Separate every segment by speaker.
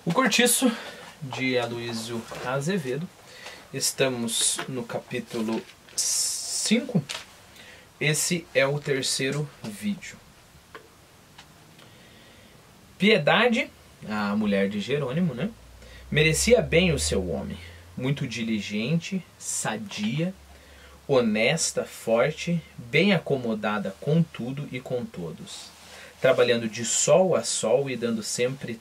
Speaker 1: O Cortiço, de Aloysio Azevedo. Estamos no capítulo 5. Esse é o terceiro vídeo. Piedade, a mulher de Jerônimo, né? Merecia bem o seu homem. Muito diligente, sadia, honesta, forte, bem acomodada com tudo e com todos. Trabalhando de sol a sol e dando sempre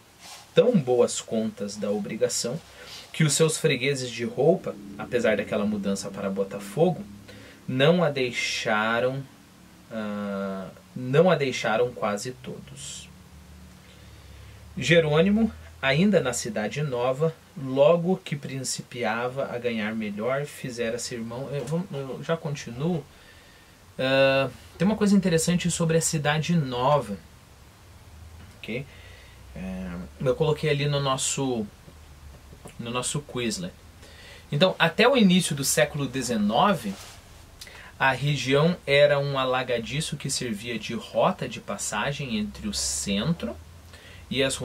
Speaker 1: tão boas contas da obrigação, que os seus fregueses de roupa, apesar daquela mudança para Botafogo, não a deixaram quase todos. Jerônimo, ainda na cidade nova, logo que principiava a ganhar melhor, fizera-se irmão... Eu já continuo. Tem uma coisa interessante sobre a cidade nova. Ok? Eu coloquei ali no nosso Quizlet. Então, até o início do século XIX, a região era um alagadiço que servia de rota de passagem entre o centro e as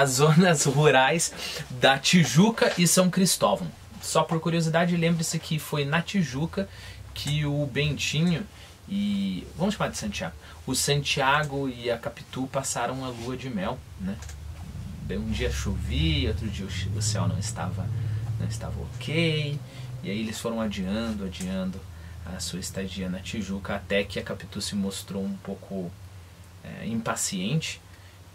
Speaker 1: zonas rurais da Tijuca e São Cristóvão. Só por curiosidade, lembre-se que foi na Tijuca que o Bentinho e... vamos chamar de Santiago. O Santiago e a Capitu passaram a lua de mel, né? Um dia chovia, outro dia o céu não estava ok. E aí eles foram adiando a sua estadia na Tijuca, até que a Capitu se mostrou um pouco impaciente.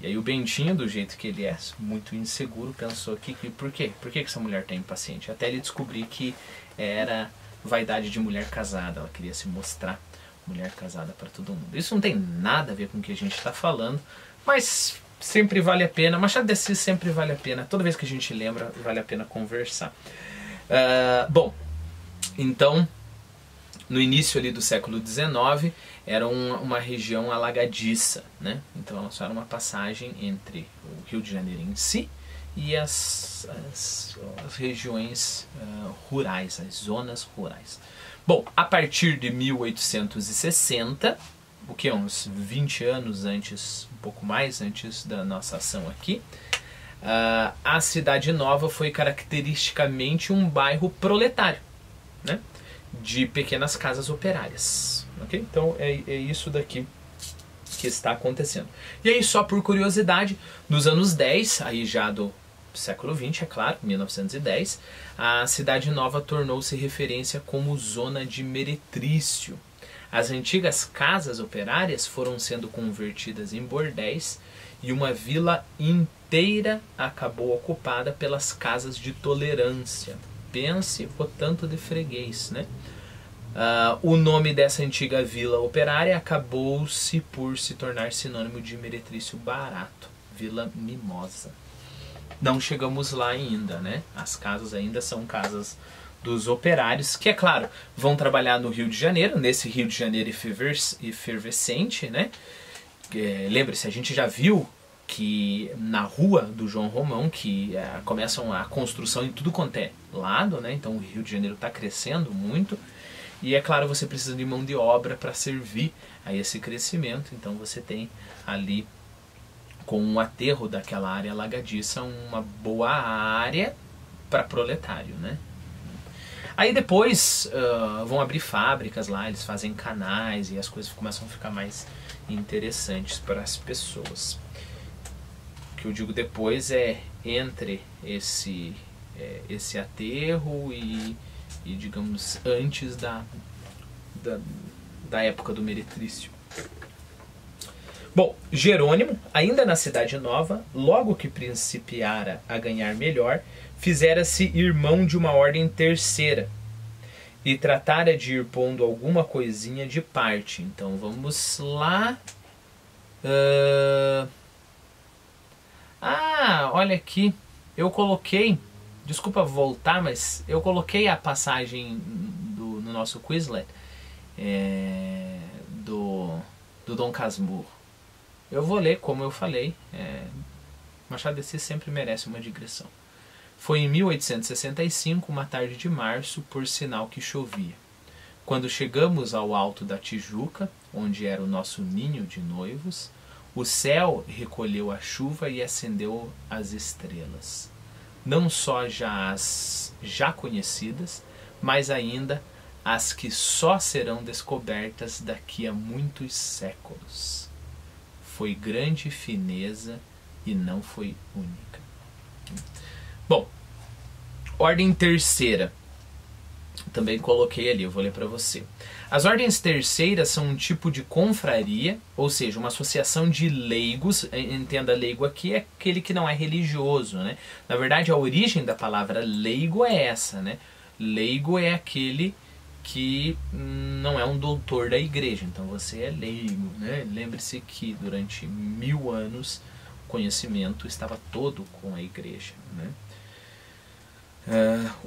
Speaker 1: E aí o Bentinho, do jeito que ele é, muito inseguro, pensou que por quê? Por que essa mulher está impaciente? Até ele descobrir que era vaidade de mulher casada, ela queria se mostrar mulher casada para todo mundo. Isso não tem nada a ver com o que a gente está falando, mas sempre vale a pena. Machado de Assis sempre vale a pena. Toda vez que a gente lembra, vale a pena conversar. Bom, então, no início ali do século XIX, era uma região alagadiça, né? Então ela só era uma passagem entre o Rio de Janeiro em si e as regiões rurais, as zonas rurais. Bom, a partir de 1860, o que? Uns 20 anos antes, um pouco mais antes da nossa ação aqui, a Cidade Nova foi caracteristicamente um bairro proletário, né? De pequenas casas operárias. Okay? Então é isso daqui que está acontecendo. E aí, só por curiosidade, nos anos 10, aí já do século XX, é claro, 1910, a Cidade Nova tornou-se referência como zona de meretrício. As antigas casas operárias foram sendo convertidas em bordéis e uma vila inteira acabou ocupada pelas casas de tolerância. Pense o tanto de freguês, né? O nome dessa antiga vila operária acabou-se por se tornar sinônimo de meretrício barato. Vila Mimosa. Não chegamos lá ainda, né? As casas ainda são casas dos operários, que, é claro, vão trabalhar no Rio de Janeiro, nesse Rio de Janeiro efervescente, né? Lembre-se, a gente já viu que na rua do João Romão, que começam a construção em tudo quanto é lado, né? Então o Rio de Janeiro está crescendo muito. E, é claro, você precisa de mão de obra para servir a esse crescimento. Então você tem ali, com o aterro daquela área alagadiça, uma boa área para proletário, né? Aí depois vão abrir fábricas lá, eles fazem canais e as coisas começam a ficar mais interessantes para as pessoas. O que eu digo depois é entre esse aterro e digamos, antes da época do meretrício. Bom, Jerônimo, ainda na Cidade Nova, logo que principiara a ganhar melhor, fizera-se irmão de uma ordem terceira e tratara de ir pondo alguma coisinha de parte. Então vamos lá. Olha aqui, eu coloquei, desculpa voltar, mas eu coloquei a passagem no nosso Quizlet do Dom Casmurro. Eu vou ler, como eu falei, Machado de Assis sempre merece uma digressão. Foi em 1865, uma tarde de março, por sinal que chovia. Quando chegamos ao alto da Tijuca, onde era o nosso ninho de noivos, O céu recolheu a chuva e acendeu as estrelas. Não só já as já conhecidas, mas ainda as que só serão descobertas daqui a muitos séculos. Foi grande fineza e não foi única. Bom, ordem terceira. Também coloquei ali, eu vou ler para você. As ordens terceiras são um tipo de confraria, ou seja, uma associação de leigos. Entenda, leigo aqui é aquele que não é religioso, né? Na verdade, a origem da palavra leigo é essa, né? Leigo é aquele que não é um doutor da igreja, então você é leigo, né? Lembre-se que durante 1000 anos o conhecimento estava todo com a igreja, né?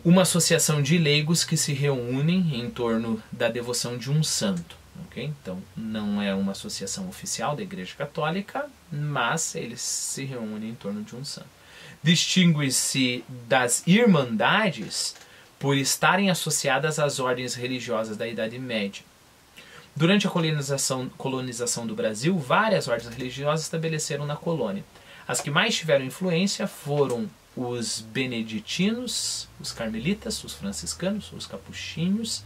Speaker 1: Uma associação de leigos que se reúnem em torno da devoção de um santo. Okay? Então, não é uma associação oficial da Igreja Católica, mas eles se reúnem em torno de um santo. Distingue-se das irmandades por estarem associadas às ordens religiosas da Idade Média. Durante a colonização do Brasil, várias ordens religiosas estabeleceram na colônia. As que mais tiveram influência foram os beneditinos, os carmelitas, os franciscanos, os capuchinhos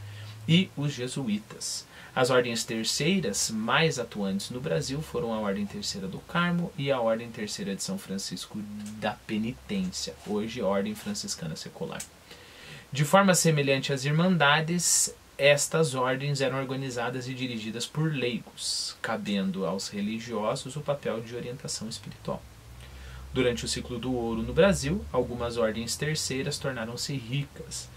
Speaker 1: e os jesuítas. As ordens terceiras mais atuantes no Brasil foram a Ordem Terceira do Carmo e a Ordem Terceira de São Francisco da Penitência, hoje Ordem Franciscana Secular. De forma semelhante às irmandades, estas ordens eram organizadas e dirigidas por leigos, cabendo aos religiosos o papel de orientação espiritual. Durante o ciclo do ouro no Brasil, algumas ordens terceiras tornaram-se ricas,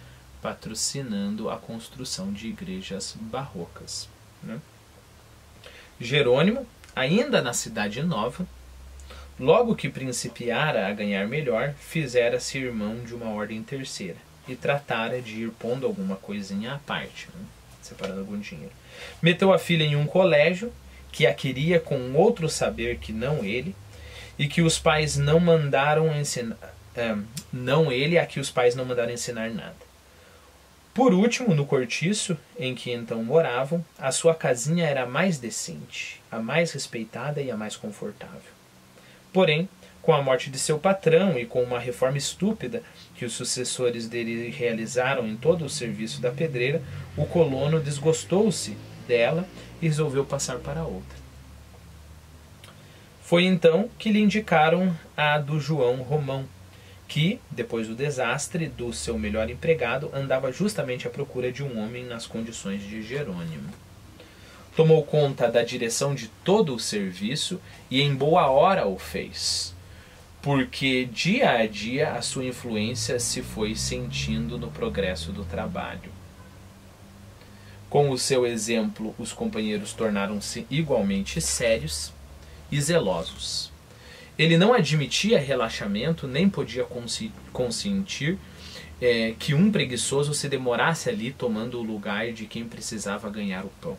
Speaker 1: patrocinando a construção de igrejas barrocas. Né? Jerônimo, ainda na Cidade Nova, logo que principiara a ganhar melhor, fizera-se irmão de uma ordem terceira e tratara de ir pondo alguma coisinha à parte, né? Separando algum dinheiro. Meteu a filha em um colégio que a queria com outro saber que não ele, e que os pais não mandaram ensinar, não ele a que os pais não mandaram ensinar nada. Por último, no cortiço em que então moravam, a sua casinha era a mais decente, a mais respeitada e a mais confortável. Porém, com a morte de seu patrão e com uma reforma estúpida que os sucessores dele realizaram em todo o serviço da pedreira, o colono desgostou-se dela e resolveu passar para outra. Foi então que lhe indicaram a do João Romão, que, depois do desastre do seu melhor empregado, andava justamente à procura de um homem nas condições de Jerônimo. Tomou conta da direção de todo o serviço e em boa hora o fez, porque dia a dia a sua influência se foi sentindo no progresso do trabalho. Com o seu exemplo, os companheiros tornaram-se igualmente sérios e zelosos. Ele não admitia relaxamento, nem podia consentir que um preguiçoso se demorasse ali tomando o lugar de quem precisava ganhar o pão.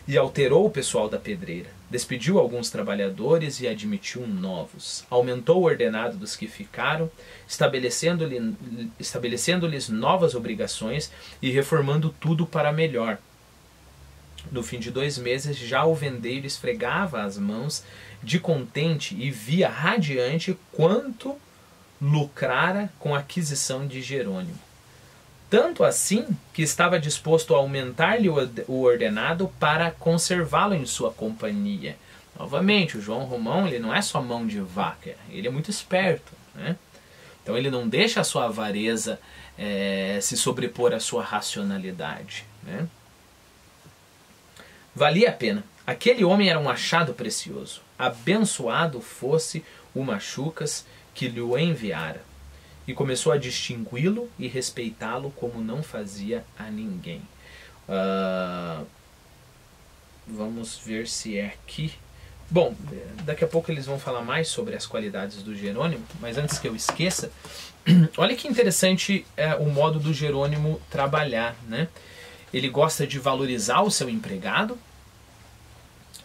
Speaker 1: E alterou o pessoal da pedreira, despediu alguns trabalhadores e admitiu novos, aumentou o ordenado dos que ficaram, estabelecendo-lhes novas obrigações e reformando tudo para melhor. No fim de 2 meses, já o vendeiro esfregava as mãos de contente e via radiante quanto lucrara com a aquisição de Jerônimo. Tanto assim que estava disposto a aumentar-lhe o ordenado para conservá-lo em sua companhia. Novamente, o João Romão ele não é só mão de vaca, ele é muito esperto, né? Então ele não deixa a sua avareza se sobrepor à sua racionalidade, né? Valia a pena. Aquele homem era um achado precioso. Abençoado fosse o Machucas que lhe o enviara. E começou a distingui-lo e respeitá-lo como não fazia a ninguém. Vamos ver se é aqui. Bom, daqui a pouco eles vão falar mais sobre as qualidades do Jerônimo, mas antes que eu esqueça, olha que interessante o modo do Jerônimo trabalhar, né? Ele gosta de valorizar o seu empregado,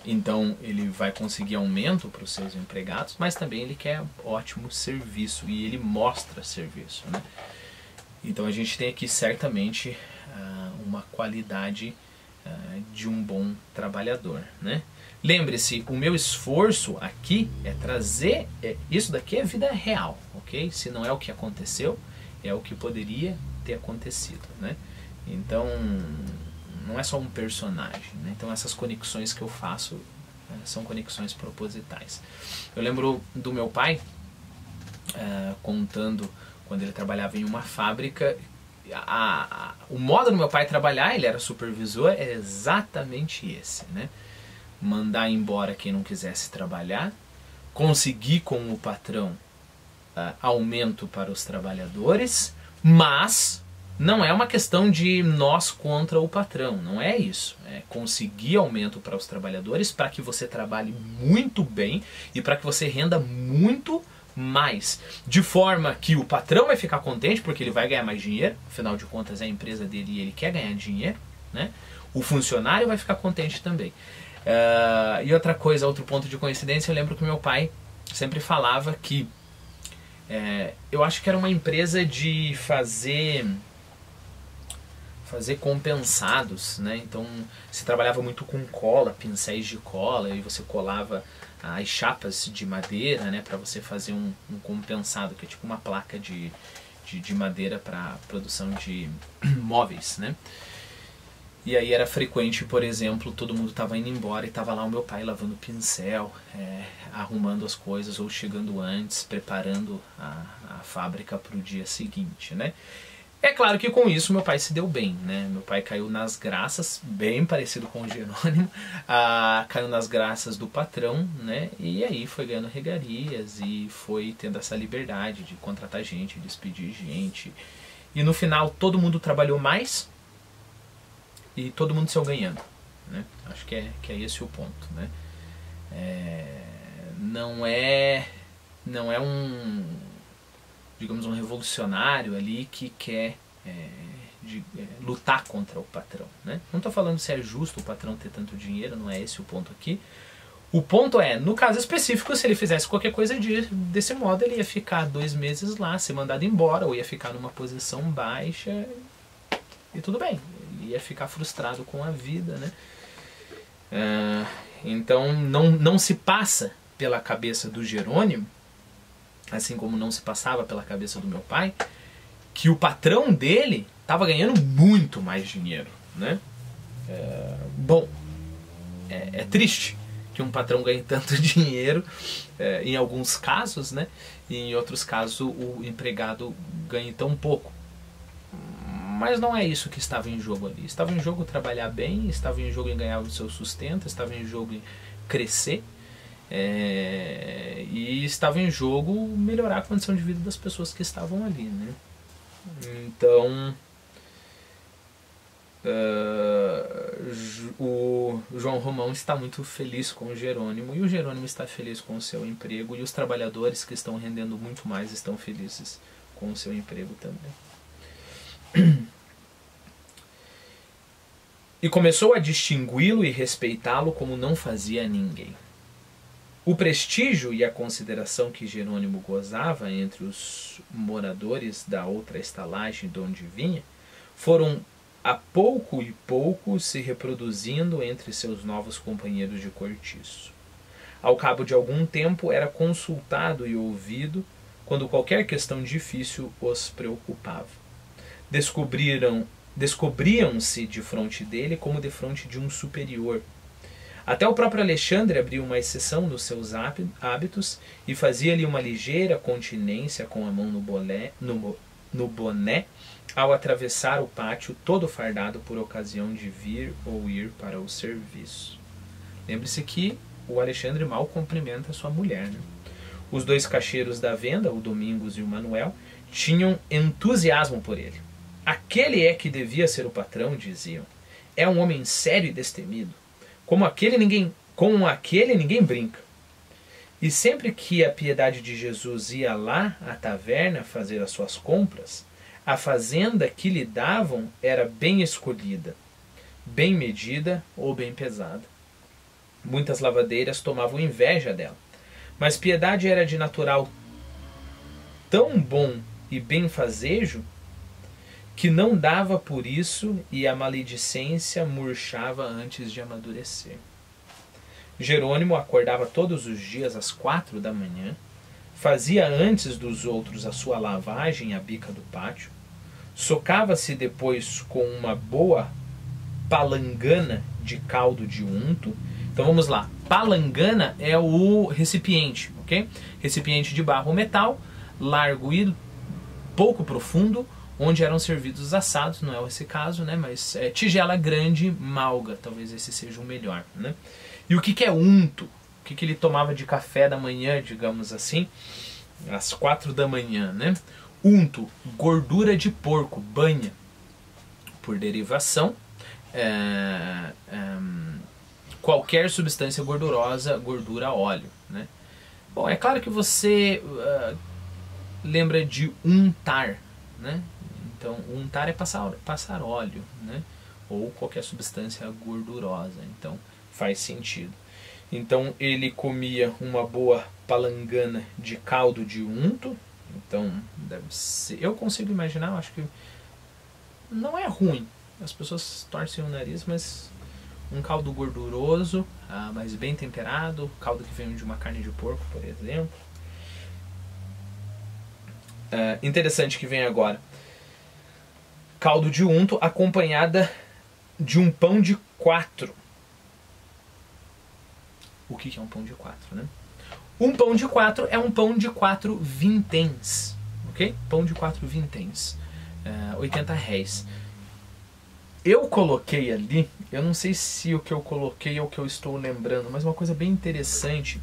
Speaker 1: então ele vai conseguir aumento para os seus empregados, mas também ele quer ótimo serviço e ele mostra serviço, né? Então a gente tem aqui certamente uma qualidade de um bom trabalhador, né? Lembre-se, o meu esforço aqui é trazer, isso daqui é vida real, ok? Se não é o que aconteceu, é o que poderia ter acontecido, né? Então, não é só um personagem, né? Então essas conexões que eu faço são conexões propositais. Eu lembro do meu pai contando quando ele trabalhava em uma fábrica. O modo do meu pai trabalhar, ele era supervisor, é exatamente esse, né? Mandar embora quem não quisesse trabalhar, conseguir com o patrão aumento para os trabalhadores, mas não é uma questão de nós contra o patrão, não é isso. É conseguir aumento para os trabalhadores para que você trabalhe muito bem e para que você renda muito mais. De forma que o patrão vai ficar contente porque ele vai ganhar mais dinheiro, afinal de contas é a empresa dele e ele quer ganhar dinheiro, né? O funcionário vai ficar contente também. E outra coisa, outro ponto de coincidência, eu lembro que meu pai sempre falava que eu acho que era uma empresa de fazer compensados, né? Então se trabalhava muito com cola, pincéis de cola, e você colava as chapas de madeira, né, para você fazer um compensado, que é tipo uma placa de madeira para produção de móveis, né? E aí era frequente, por exemplo, todo mundo estava indo embora e estava lá o meu pai lavando o pincel, arrumando as coisas, ou chegando antes, preparando a fábrica para o dia seguinte, né? É claro que com isso meu pai se deu bem, né? Meu pai caiu nas graças, bem parecido com o Jerônimo, caiu nas graças do patrão, né? E aí foi ganhando regalias e foi tendo essa liberdade de contratar gente, despedir gente. E no final todo mundo trabalhou mais e todo mundo saiu ganhando, né? Acho que é esse o ponto, né? Não é digamos, um revolucionário ali que quer lutar contra o patrão, né? Não estou falando se é justo o patrão ter tanto dinheiro, não é esse o ponto aqui. O ponto é, no caso específico, se ele fizesse qualquer coisa desse modo, ele ia ficar 2 meses lá, ser mandado embora, ou ia ficar numa posição baixa, e tudo bem, ele ia ficar frustrado com a vida, né? Então não se passa pela cabeça do Jerônimo, assim como não se passava pela cabeça do meu pai, que o patrão dele estava ganhando muito mais dinheiro, né? Bom, é triste que um patrão ganhe tanto dinheiro, em alguns casos, né? E em outros casos o empregado ganhe tão pouco. Mas não é isso que estava em jogo ali. Estava em jogo trabalhar bem, estava em jogo em ganhar o seu sustento, estava em jogo em crescer, e estava em jogo melhorar a condição de vida das pessoas que estavam ali, né? Então o João Romão está muito feliz com o Jerônimo, e o Jerônimo está feliz com o seu emprego, e os trabalhadores que estão rendendo muito mais estão felizes com o seu emprego também. E começou a distingui-lo e respeitá-lo como não fazia ninguém. O prestígio e a consideração que Jerônimo gozava entre os moradores da outra estalagem de onde vinha foram a pouco e pouco se reproduzindo entre seus novos companheiros de cortiço. Ao cabo de algum tempo era consultado e ouvido quando qualquer questão difícil os preocupava. Descobriam-se defronte dele como defronte de um superior. Até o próprio Alexandre abria uma exceção nos seus hábitos e fazia-lhe uma ligeira continência com a mão no boné ao atravessar o pátio todo fardado por ocasião de vir ou ir para o serviço. Lembre-se que o Alexandre mal cumprimenta sua mulher, né? Os 2 caixeiros da venda, o Domingos e o Manuel, tinham entusiasmo por ele. Aquele é que devia ser o patrão, diziam. É um homem sério e destemido. Com aquele ninguém brinca. E sempre que a Piedade de Jesus ia lá à taverna fazer as suas compras, a fazenda que lhe davam era bem escolhida, bem medida ou bem pesada. Muitas lavadeiras tomavam inveja dela, mas Piedade era de natural tão bom e benfazejo que não dava por isso e a maledicência murchava antes de amadurecer. Jerônimo acordava todos os dias às 4 da manhã, fazia antes dos outros a sua lavagem à bica do pátio, socava-se depois com uma boa palangana de caldo de unto. Então vamos lá, palangana é o recipiente, ok? Recipiente de barro ou metal, largo e pouco profundo, onde eram servidos os assados, não é esse caso, né? Mas tigela grande, malga, talvez esse seja o melhor, né? E o que é unto? O que ele tomava de café da manhã, digamos assim, às 4 da manhã, né? Unto, gordura de porco, banha, por derivação, qualquer substância gordurosa, gordura, óleo, né? Bom, é claro que você lembra de untar, né? Então, untar é passar óleo, né? Ou qualquer substância gordurosa, então faz sentido. Então ele comia uma boa palangana de caldo de unto. Então deve ser, eu consigo imaginar, eu acho que não é ruim. As pessoas torcem o nariz, mas um caldo gorduroso, mas bem temperado, caldo que vem de uma carne de porco, por exemplo. Interessante que vem agora. Caldo de unto acompanhada de um pão de 4. O que é um pão de 4, né? Um pão de 4 é um pão de 4 vinténs, ok? Pão de 4 vinténs, 80 réis. Eu coloquei ali, eu não sei se o que eu coloquei é o que eu estou lembrando, mas uma coisa bem interessante,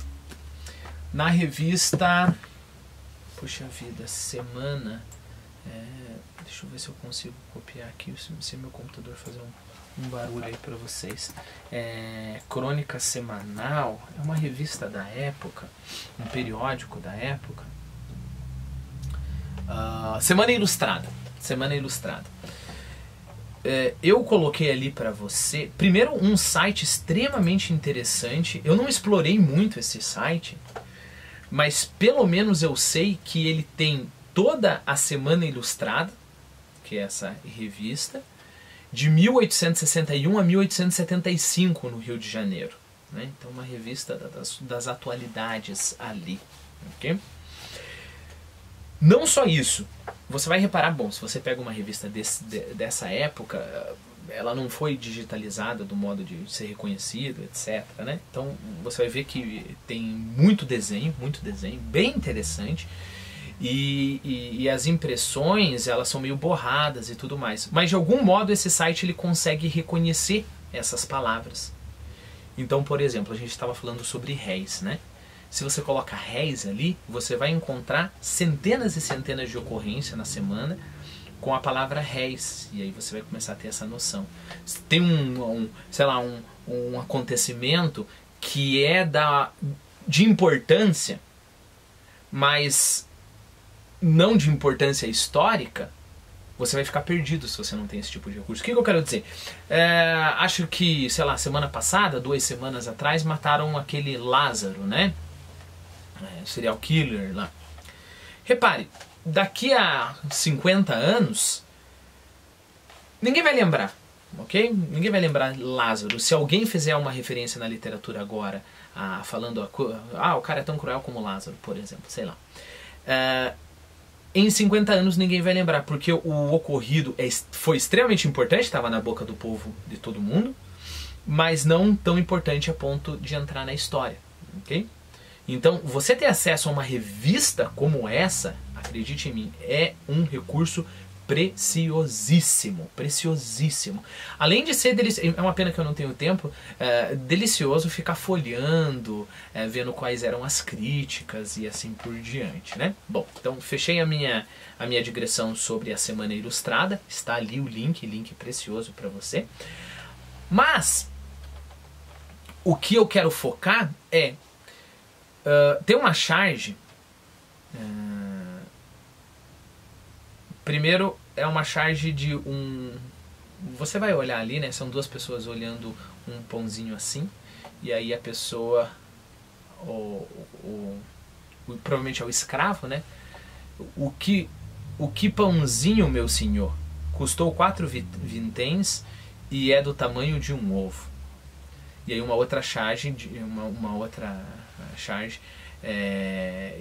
Speaker 1: na revista, puxa vida, Semana, deixa eu ver se eu consigo copiar aqui, se meu computador fazer um barulho aí para vocês. Crônica Semanal é uma revista da época, um periódico da época. Semana Ilustrada. Semana Ilustrada. Eu coloquei ali para você, primeiro, um site extremamente interessante. Eu não explorei muito esse site, mas pelo menos eu sei que ele tem toda a Semana Ilustrada, que é essa revista, de 1861 a 1875 no Rio de Janeiro, né? Então uma revista das atualidades ali, ok? Não só isso, você vai reparar, bom, se você pega uma revista dessa época, ela não foi digitalizada do modo de ser reconhecido, etc, né? Então você vai ver que tem muito desenho, bem interessante. E as impressões, elas são meio borradas e tudo mais. Mas de algum modo esse site ele consegue reconhecer essas palavras. Então, por exemplo, a gente estava falando sobre réis, né? Se você coloca réis ali, você vai encontrar centenas e centenas de ocorrências na semana com a palavra réis. E aí você vai começar a ter essa noção. Tem sei lá, um acontecimento que é de importância, mas não de importância histórica, você vai ficar perdido se você não tem esse tipo de recurso. O que eu quero dizer? Acho que, sei lá, semana passada, 2 semanas atrás, mataram aquele Lázaro, né? Serial killer lá. Repare, daqui a 50 anos, ninguém vai lembrar, ok? Ninguém vai lembrar Lázaro. Se alguém fizer uma referência na literatura agora, falando, o cara é tão cruel como Lázaro, por exemplo, sei lá. Em 50 anos ninguém vai lembrar, porque o ocorrido foi extremamente importante, estava na boca do povo de todo mundo, mas não tão importante a ponto de entrar na história, ok? Então, você ter acesso a uma revista como essa, acredite em mim, é um recurso preciosíssimo, preciosíssimo. Além de ser delicioso, é uma pena que eu não tenho tempo, delicioso ficar folheando, vendo quais eram as críticas e assim por diante, né? Bom, então fechei a minha digressão sobre a Semana Ilustrada, está ali o link precioso para você. Mas o que eu quero focar tem uma charge. Primeiro é uma charge de você vai olhar ali, né? São 2 pessoas olhando um pãozinho assim, e aí a pessoa, provavelmente é o escravo, né? O que pãozinho, meu senhor? custou 4 vinténs e é do tamanho de um ovo. E aí uma outra charge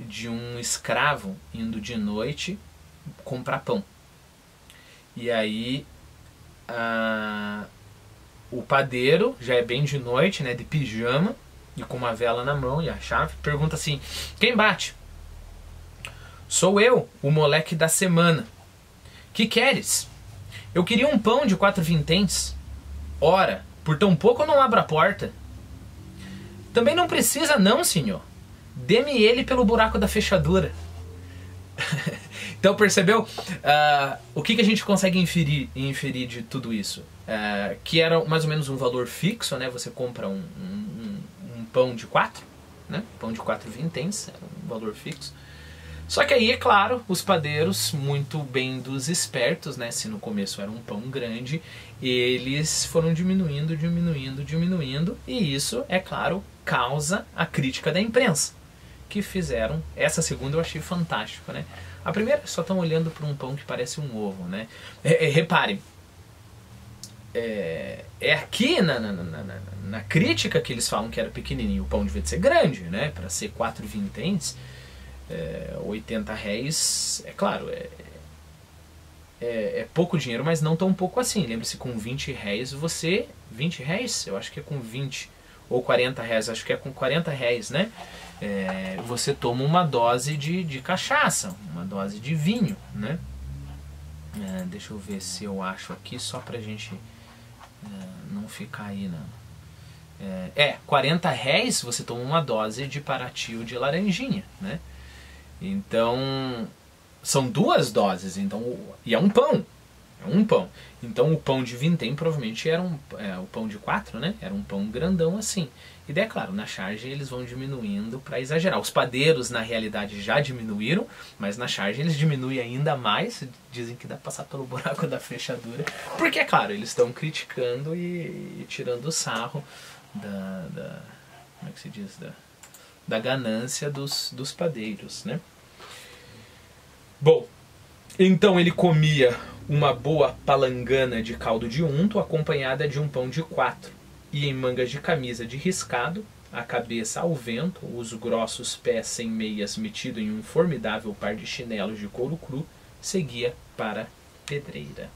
Speaker 1: de um escravo indo de noite comprar pão. E aí o padeiro, já é bem de noite, né, de pijama e com uma vela na mão e a chave, pergunta assim: quem bate? Sou eu, o moleque da semana. Que queres? Eu queria um pão de 4 vinténs. Ora, por tão pouco eu não abro a porta. Também não precisa não, senhor. Dê-me ele pelo buraco da fechadura. Então, percebeu? O que a gente consegue inferir de tudo isso? Que era mais ou menos um valor fixo, né? Você compra um pão de 4, né? Pão de 4 vinténs, era um valor fixo. Só que aí, é claro, os padeiros, muito bem dos espertos, né? Se no começo era um pão grande, eles foram diminuindo, e isso, é claro, causa a crítica da imprensa, que fizeram. Essa segunda eu achei fantástico, né? A primeira só estão olhando para um pão que parece um ovo, né? Reparem, aqui na crítica que eles falam que era pequenininho, o pão devia ser grande, né? Para ser 4 vinténs, 80 réis, é claro, é pouco dinheiro, mas não tão pouco assim. Lembre-se, com 20 réis você... 20 réis? Eu acho que é com 20. Ou 40 réis, acho que é com 40 réis, né? Você toma uma dose de cachaça, uma dose de vinho, né? Deixa eu ver se eu acho aqui, só pra gente não ficar aí, não. 40 réis você toma uma dose de Paratio de laranjinha, né? Então, são 2 doses, então, e é um pão. Então o pão de vintém provavelmente era o pão de 4, né? Era um pão grandão assim. E daí, é claro, na charge eles vão diminuindo para exagerar. Os padeiros, na realidade, já diminuíram, mas na charge eles diminuem ainda mais. Dizem que dá pra passar pelo buraco da fechadura. Porque, é claro, eles estão criticando e tirando o sarro como é que se diz? Da ganância dos padeiros, né? Bom, então ele comia uma boa palangana de caldo de unto, acompanhada de um pão de 4, e em mangas de camisa de riscado, a cabeça ao vento, os grossos pés sem meias metido em um formidável par de chinelos de couro cru, seguia para a pedreira.